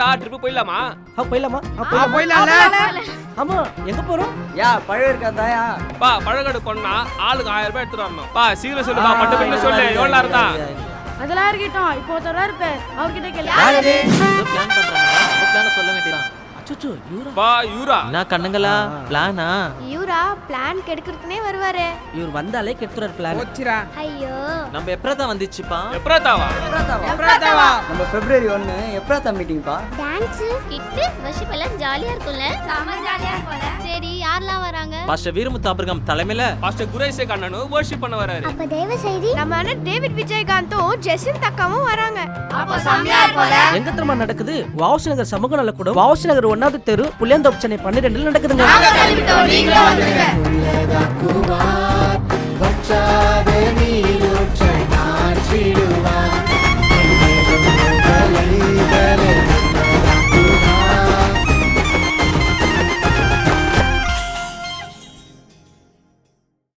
என்னடா ட்ரிப் போயிடலாமா? போயிடலாமா? போயிடலாம்ல. ஆமா, எங்க போறோம்? பழம் இருக்காதாயா? பழகடு கொண்டா ஆளுக்கு 1000 ரூபாய் எடுத்துட்டு வரணும். சீக்கிரம் சொல்லுப்பா, மட்டும் பண்ணி சொல்லு. எவ்வளவு நேரம் தான்? அதெல்லாம் இருக்கட்டும். இப்போ ஒருத்தரா இருப்பார், அவர்கிட்ட கேளு. பிளான் பண்றாங்க, பிளான சொல்ல வேண்டியதான். அச்சோ, யூரா என்ன கண்ணுங்களா பிளானா? யூரா பிளான் கெடுக்கிறதுனே வருவாரு. இவர் வந்தாலே கெடுத்துறாரு பிளான். போச்சுடா. ஐயோ, நம்ம எப்பறதான் வந்துச்சுப்பா? எப்பறாதாவா? நம்ம February 1 எப்பறா மீட்டிங்ப்பா? டான்ஸ் கிட் வர்ஷிப் எல்லாம் ஜாலியா இருக்கும்ல? செம ஜாலியா இருக்கும்ல. சரி, யாரெல்லாம் வராங்க? பாஸ்டர் வீரமுத்து அபிரகாம் தலைமையில பாஸ்டர் குரேசே கண்ணனும் வர்ஷிப் பண்ண வராரு. அப்ப தேவ செய்தி நம்ம அண்ணன் டேவிட் விஜயகாந்தும் ஜெசின் தக்காவும் வராங்க. அப்ப செமையா இருக்கும்ல. எங்க தெரியுமா நடக்குது? வாவுசி நகர் சமூக நல கூடம், வாவுசி நகர் 1வது தெரு, புளியந்தோப்பு, சென்னை 12ல நடக்குதுங்க. நீங்களும் வந்துருங்க.